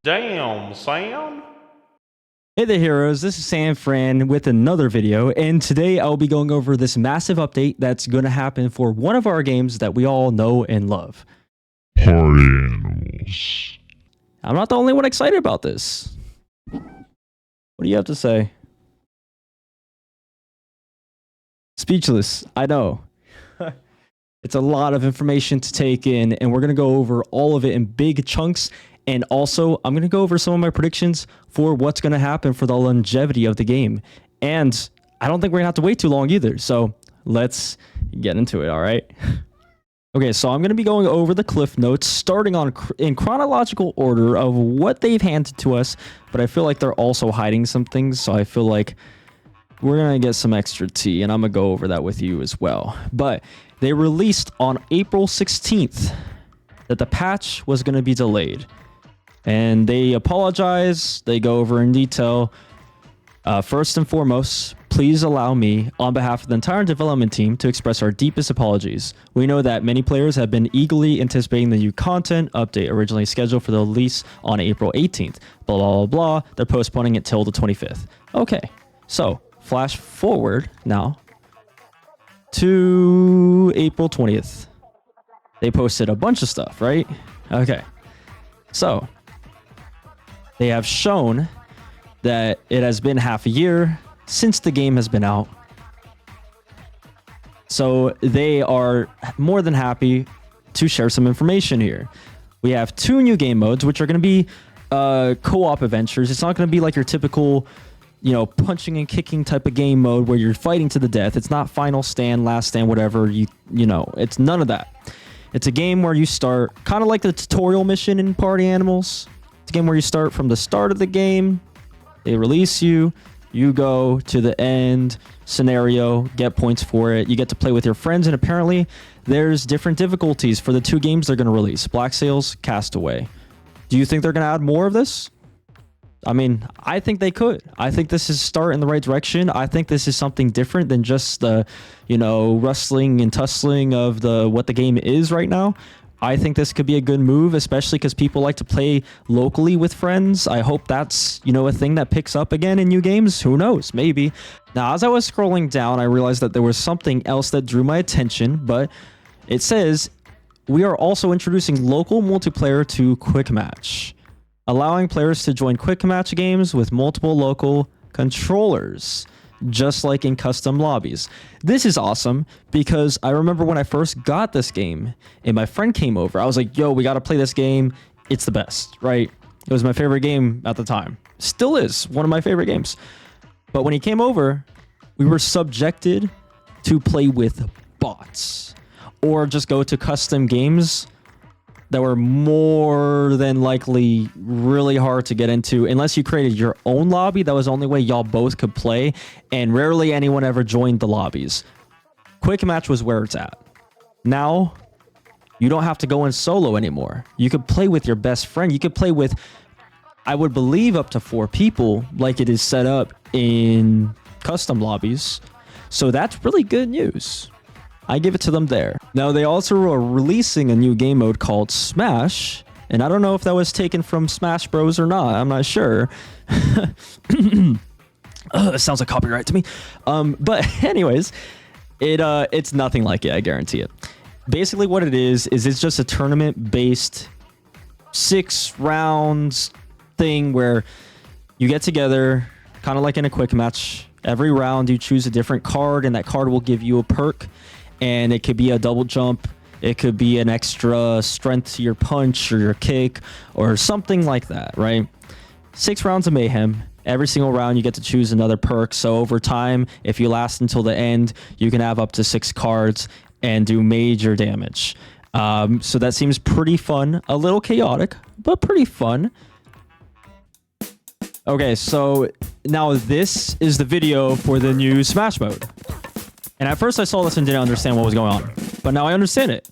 Damn, Sam. Hey there, heroes. This is sanXfran with another video, and today I'll be going over this massive update that's going to happen for one of our games that we all know and love. Party animals. I'm not the only one excited about this. What do you have to say? Speechless. I know. It's a lot of information to take in, and we're going to go over all of it in big chunks. And also, I'm going to go over some of my predictions for what's going to happen for the longevity of the game. And I don't think we're going to have to wait too long either. So let's get into it, all right? Okay, so I'm going to be going over the cliff notes, starting in chronological order of what they've handed to us. But I feel like they're also hiding some things, so I feel like we're going to get some extra tea, and I'm going to go over that with you as well. But they released on April 16th that the patch was going to be delayed. And they apologize. They go over in detail. First and foremost, please allow me, on behalf of the entire development team, to express our deepest apologies. We know that many players have been eagerly anticipating the new content update originally scheduled for the release on April 18th. Blah, blah, blah, blah. They're postponing it till the 25th. Okay, so flash forward now to April 20th. They posted a bunch of stuff, right? Okay, so they have shown that it has been half a year since the game has been out. So they are more than happy to share some information here. We have 2 new game modes, which are going to be co-op adventures. It's not going to be like your typical, punching and kicking type of game mode where you're fighting to the death. It's not final stand, last stand, whatever. It's none of that. It's a game where you start kind of like the tutorial mission in Party Animals. It's a game where you start from the start of the game. They release you. You go to the end scenario, get points for it. You get to play with your friends, and apparently there's different difficulties for the 2 games they're going to release. Black Sails, Castaway. Do you think they're going to add more of this? I mean, I think they could. I think this is a start in the right direction. I think this is something different than just the, rustling and tussling of what the game is right now. I think this could be a good move, especially because people like to play locally with friends. I hope that's, a thing that picks up again in new games. Who knows? Maybe. Now, as I was scrolling down, I realized that there was something else that drew my attention, but it says, we are also introducing local multiplayer to Quick Match, allowing players to join Quick Match games with multiple local controllers, just like in custom lobbies. This is awesome because I remember when I first got this game and my friend came over, I was like, yo, we got to play this game. It's the best, right? It was my favorite game at the time. Still is one of my favorite games. But when he came over, we were subjected to play with bots or just go to custom games that were more than likely really hard to get into unless you created your own lobby. That was the only way y'all both could play, and rarely anyone ever joined the lobbies. Quick Match was where it's at. Now, you don't have to go in solo anymore. You could play with your best friend. You could play with, I would believe, up to 4 people like it is set up in custom lobbies. So that's really good news. I give it to them there. Now, they also are releasing a new game mode called Smash, and I don't know if that was taken from Smash Bros or not. I'm not sure. It sounds like copyright to me. But anyways, it's nothing like it, I guarantee it. Basically what it is it's just a tournament-based 6 rounds thing where you get together, kind of like in a Quick Match. Every round you choose a different card, and that card will give you a perk. And it could be a double jump. It could be an extra strength to your punch or your kick or something like that, right? 6 rounds of mayhem. Every single round you get to choose another perk. So over time, if you last until the end, you can have up to 6 cards and do major damage. So that seems pretty fun. A little chaotic, but pretty fun. Okay, so now this is the video for the new Smash mode. And at first I saw this and didn't understand what was going on. But now I understand it.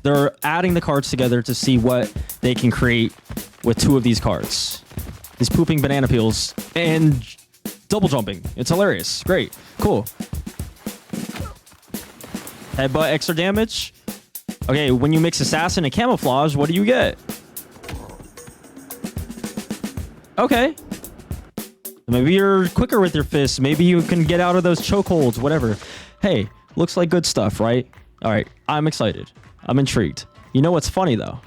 They're adding the cards together to see what they can create with 2 of these cards. These pooping banana peels and double jumping. It's hilarious. Great. Cool. Headbutt, extra damage. Okay, when you mix assassin and camouflage, what do you get? Okay. Maybe you're quicker with your fists. Maybe you can get out of those chokeholds, whatever. Hey, looks like good stuff, right? All right, I'm excited. I'm intrigued. You know what's funny, though?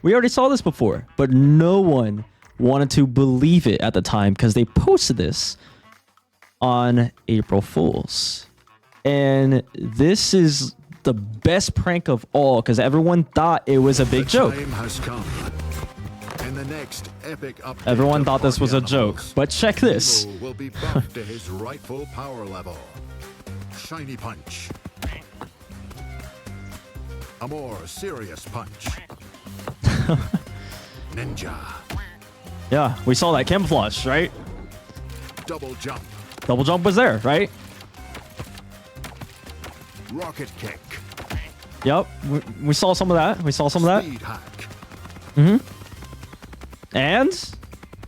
We already saw this before, but no one wanted to believe it at the time because they posted this on April Fools. And this is the best prank of all because everyone thought it was a big joke. The next epic update Everyone thought this was a joke, but check this. Will be buffed to his rightful power level. Shiny punch. A more serious punch. Ninja. Yeah, we saw that camouflage, right? Double jump. Double jump was there, right? Rocket kick. Yep, we saw some of that. We saw some of that. Speed hack. Mm-hmm. And?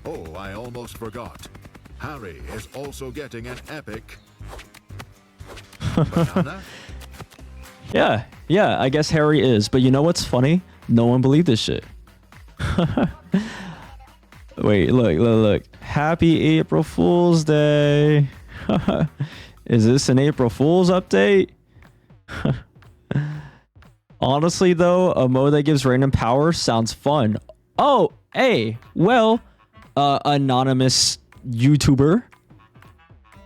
Oh, I almost forgot. Harry is also getting an epic banana. Yeah, I guess Harry is. But you know what's funny? No one believed this shit. Wait, look. Happy April Fool's Day. Is this an April Fool's update? Honestly, though, a mode that gives random power sounds fun. Oh, hey, well, anonymous YouTuber,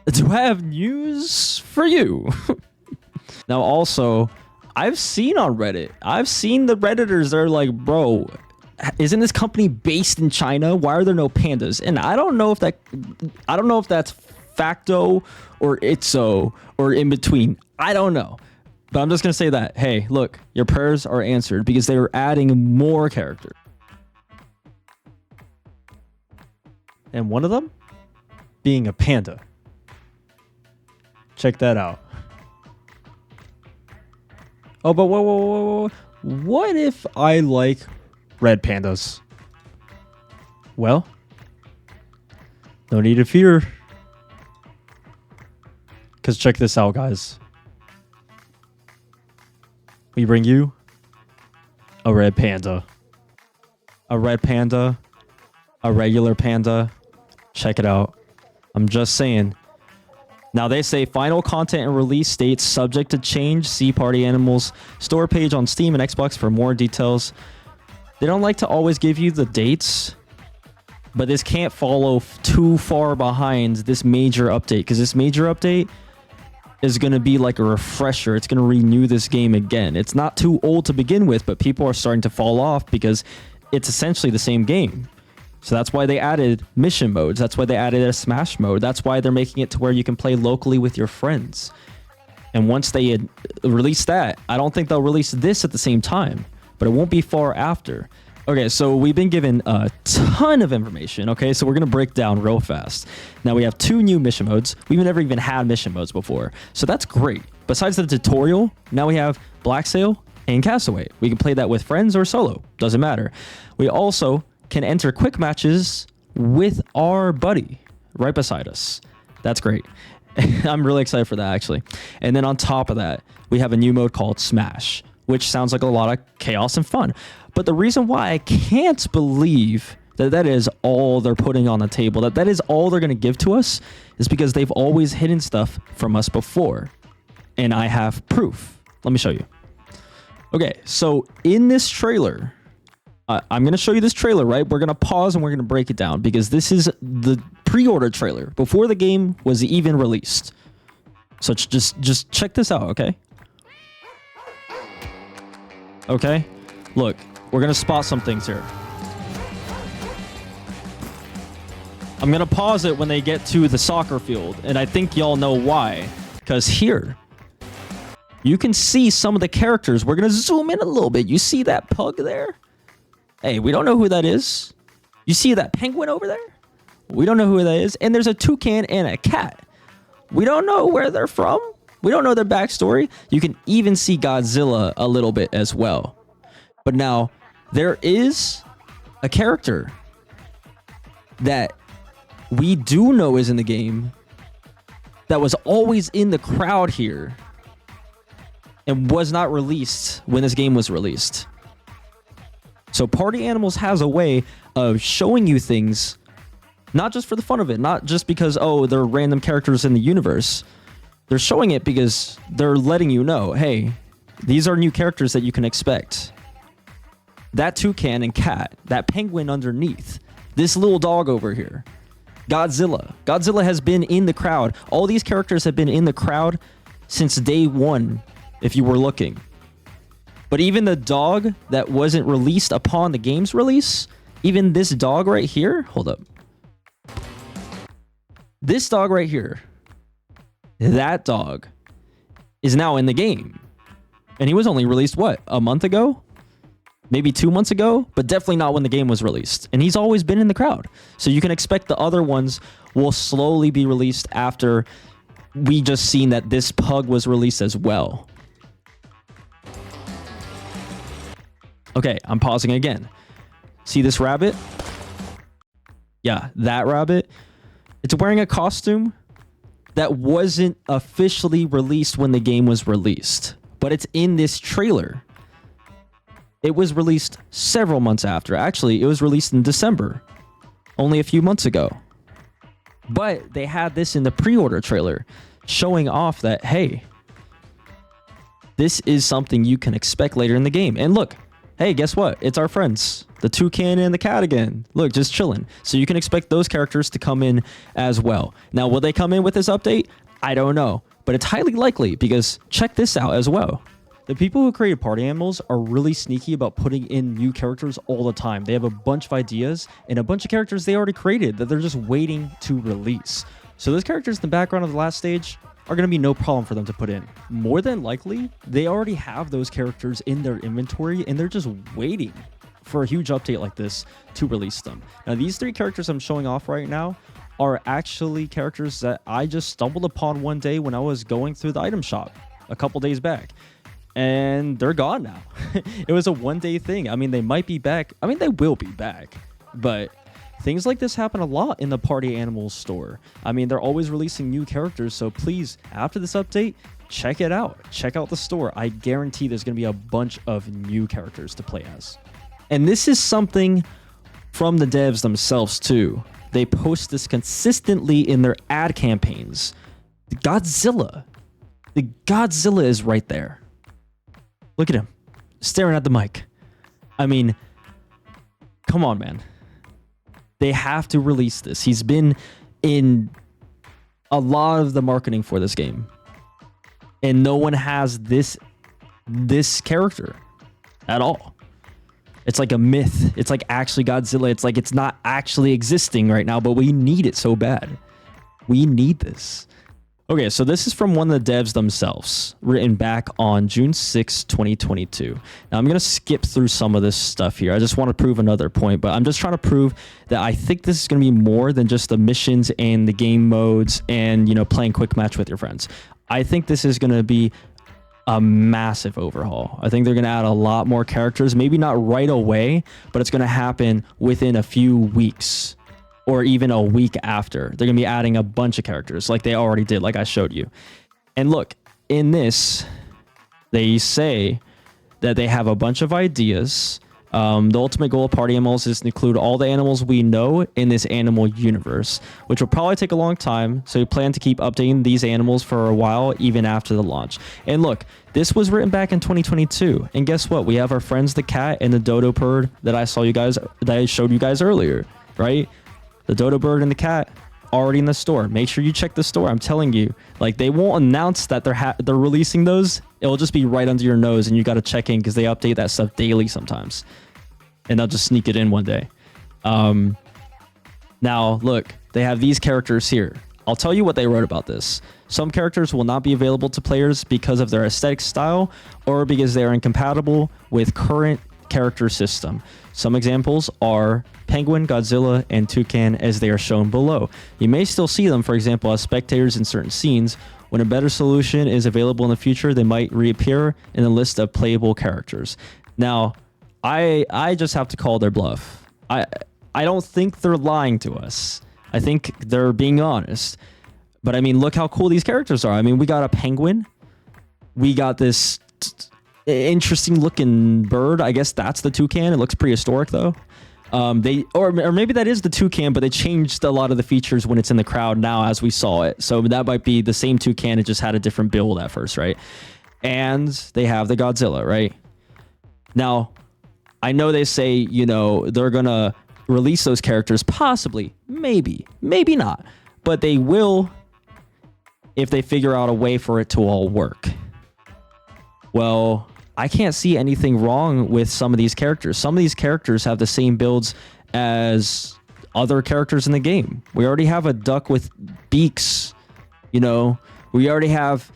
do I have news for you? Now, also, I've seen on Reddit, I've seen the Redditors, they're like, bro, isn't this company based in China? Why are there no pandas? And I don't know if that's facto or itso or in between. I don't know. But I'm just going to say that, hey, look, your prayers are answered because they are adding more characters. And one of them being a panda. Check that out. Oh, but whoa. What if I like red pandas? Well, no need to fear. Because check this out, guys. We bring you a red panda. A red panda. A regular panda. Check it out. I'm just saying. Now they say final content and release dates subject to change. See Party Animals store page on Steam and Xbox for more details. They don't like to always give you the dates, but this can't follow too far behind this major update because this major update is going to be like a refresher. It's going to renew this game again. It's not too old to begin with, but people are starting to fall off because it's essentially the same game. So that's why they added mission modes. That's why they added a smash mode. That's why they're making it to where you can play locally with your friends. And once they release that, I don't think they'll release this at the same time, but it won't be far after. Okay, so we've been given a ton of information. Okay, so we're going to break down real fast. Now we have 2 new mission modes. We've never even had mission modes before. So that's great. Besides the tutorial, now we have Black Sail and Castaway. We can play that with friends or solo. Doesn't matter. We also can enter quick matches with our buddy right beside us. That's great. I'm really excited for that, actually. And then on top of that, we have a new mode called Smash, which sounds like a lot of chaos and fun. But the reason why I can't believe that is all they're putting on the table, that is all they're going to give to us, is because they've always hidden stuff from us before. And I have proof. Let me show you. Okay, so in this trailer, I'm going to show you this trailer, right? We're going to pause and we're going to break it down because this is the pre-order trailer before the game was even released. So just check this out, okay? Okay? Look, we're going to spot some things here. I'm going to pause it when they get to the soccer field, and I think y'all know why. Because here, you can see some of the characters. We're going to zoom in a little bit. You see that pug there? Hey, we don't know who that is. You see that penguin over there? We don't know who that is. And there's a toucan and a cat. We don't know where they're from. We don't know their backstory. You can even see Godzilla a little bit as well. But now, there is a character that we do know is in the game that was always in the crowd here and was not released when this game was released. So Party Animals has a way of showing you things Not just for the fun of it, not just because, oh, they're random characters in the universe. They're showing it because they're letting you know, hey, these are new characters that you can expect. That toucan and cat, that penguin underneath, this little dog over here, Godzilla. Godzilla has been in the crowd. All these characters have been in the crowd since day one, if you were looking. But even the dog that wasn't released upon the game's release, even this dog right here, hold up. This dog right here, that dog is now in the game. And he was only released, what, a month ago? Maybe 2 months ago, but definitely not when the game was released. And he's always been in the crowd. So you can expect the other ones will slowly be released after we just seen that this pug was released as well. Okay, I'm pausing again. See this rabbit? Yeah, that rabbit. It's wearing a costume that wasn't officially released when the game was released, but it's in this trailer. It was released several months after. Actually, it was released in December, only a few months ago. But they had this in the pre-order trailer, showing off that, hey, this is something you can expect later in the game. And look, hey, guess what? It's our friends, the toucan and the cat again. Look, just chilling. So you can expect those characters to come in as well. Now, will they come in with this update? I don't know, but it's highly likely because check this out as well. The people who created party animals are really sneaky about putting in new characters all the time. They have a bunch of ideas and a bunch of characters they already created that they're just waiting to release. So those characters in the background of the last stage are going to be no problem for them to put in. More than likely, they already have those characters in their inventory and they're just waiting for a huge update like this to release them. Now, these 3 characters I'm showing off right now are actually characters that I just stumbled upon one day when I was going through the item shop a couple days back. And they're gone now. It was a one-day thing. I mean, they might be back. I mean, they will be back. But things like this happen a lot in the Party Animals store. I mean, they're always releasing new characters. So please, after this update, check it out. Check out the store. I guarantee there's going to be a bunch of new characters to play as. And this is something from the devs themselves, too. They post this consistently in their ad campaigns. The Godzilla is right there. Look at him, staring at the mic. I mean, come on, man. They have to release this. He's been in a lot of the marketing for this game. And no one has this character at all. It's like a myth. It's like actually Godzilla. It's like it's not actually existing right now, but we need it so bad. We need this. Okay, so this is from one of the devs themselves, written back on June 6, 2022. Now, I'm going to skip through some of this stuff here. I just want to prove another point, but I'm just trying to prove that I think this is going to be more than just the missions and the game modes and, you know, playing quick match with your friends. I think this is going to be a massive overhaul. I think they're going to add a lot more characters, maybe not right away, but it's going to happen within a few weeks. Or even a week after. They're going to be adding a bunch of characters like they already did, like I showed you. And look, in this, they say that they have a bunch of ideas. The ultimate goal of Party Animals is to include all the animals we know in this animal universe, which will probably take a long time. So we plan to keep updating these animals for a while, even after the launch. And look, this was written back in 2022. And guess what? We have our friends, the cat and the dodo bird that I showed you guys earlier, right? The dodo bird and the cat already in the store. Make sure you check the store. I'm telling you, like they won't announce that they're releasing those. It'll just be right under your nose, and you got to check in because they update that stuff daily sometimes, and they'll just sneak it in one day. Now look, they have these characters here. I'll tell you what they wrote about this. Some characters will not be available to players because of their aesthetic style or because they are incompatible with current character system. Some examples are Penguin, Godzilla, and Toucan as they are shown below. You may still see them, for example, as spectators in certain scenes. When a better solution is available in the future, they might reappear in the list of playable characters. Now, I just have to call their bluff. I don't think they're lying to us. I think they're being honest. But I mean, look how cool these characters are. I mean, we got a penguin. We got this interesting looking bird. I guess that's the toucan. It looks prehistoric though. Or maybe that is the toucan, but they changed a lot of the features when it's in the crowd now as we saw it. So that might be the same toucan. It just had a different build at first, right? And they have the Godzilla, right? Now, I know they say, you know, they're going to release those characters possibly, maybe not, but they will if they figure out a way for it to all work. Well, I can't see anything wrong with some of these characters. Some of these characters have the same builds as other characters in the game. We already have a duck with beaks, you know, we already have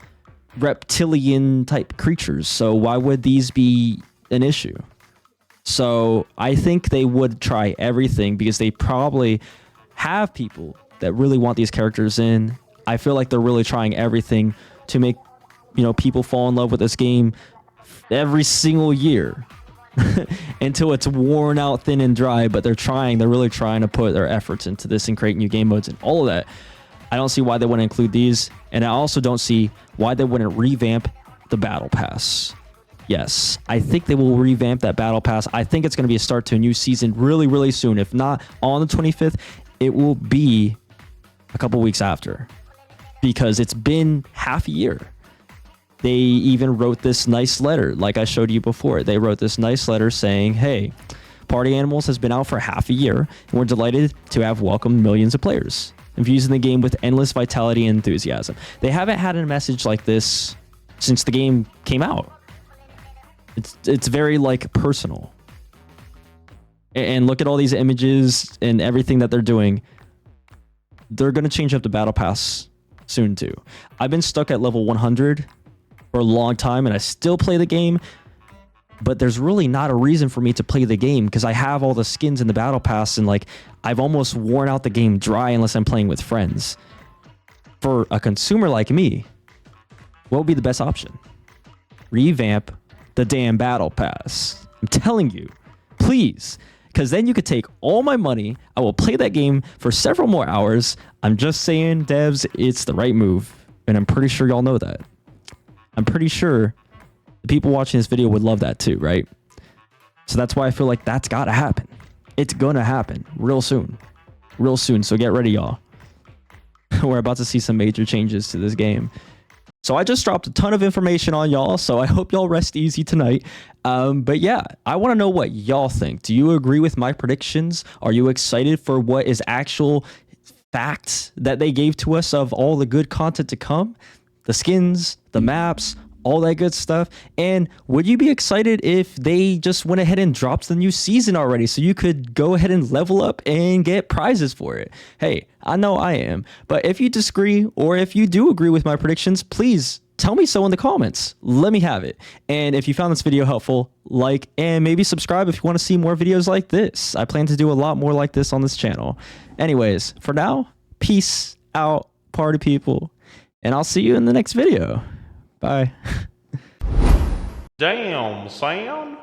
reptilian type creatures. So why would these be an issue? So I think they would try everything because they probably have people that really want these characters in. I feel like they're really trying everything to make, you know, people fall in love with this game every single year until it's worn out thin and dry. But they're really trying to put their efforts into this and create new game modes and all of that. I don't see why they wouldn't include these, and I also don't see why they wouldn't revamp the battle pass. Yes, I think they will revamp that battle pass. I think it's going to be a start to a new season really soon. If not on the 25th, it will be a couple weeks after, because it's been half a year. They even wrote this nice letter, like I showed you before. They wrote this nice letter saying, hey, Party Animals has been out for half a year, and we're delighted to have welcomed millions of players, infusing the game with endless vitality and enthusiasm. They haven't had a message like this since the game came out. It's very like personal. And look at all these images and everything that they're doing. They're going to change up the battle pass soon too. I've been stuck at level 100 for a long time and I still play the game, but there's really not a reason for me to play the game because I have all the skins in the battle pass and like I've almost worn out the game dry unless I'm playing with friends. For a consumer like me, what would be the best option? Revamp the damn battle pass. I'm telling you, please, because then you could take all my money. I will play that game for several more hours. I'm just saying, devs, it's the right move. And I'm pretty sure y'all know that. I'm pretty sure the people watching this video would love that too, right? So that's why I feel like that's got to happen. It's going to happen real soon. Real soon. So get ready, y'all. We're about to see some major changes to this game. So I just dropped a ton of information on y'all, so I hope y'all rest easy tonight. But yeah, I want to know what y'all think. Do you agree with my predictions? Are you excited for what is actual facts that they gave to us of all the good content to come? The skins, the maps, all that good stuff. And would you be excited if they just went ahead and dropped the new season already so you could go ahead and level up and get prizes for it? Hey, I know I am. But if you disagree or if you do agree with my predictions, please tell me so in the comments. Let me have it. And if you found this video helpful, like and maybe subscribe if you want to see more videos like this. I plan to do a lot more like this on this channel. Anyways, for now, peace out, party people. And I'll see you in the next video. Bye. Damn, Sam.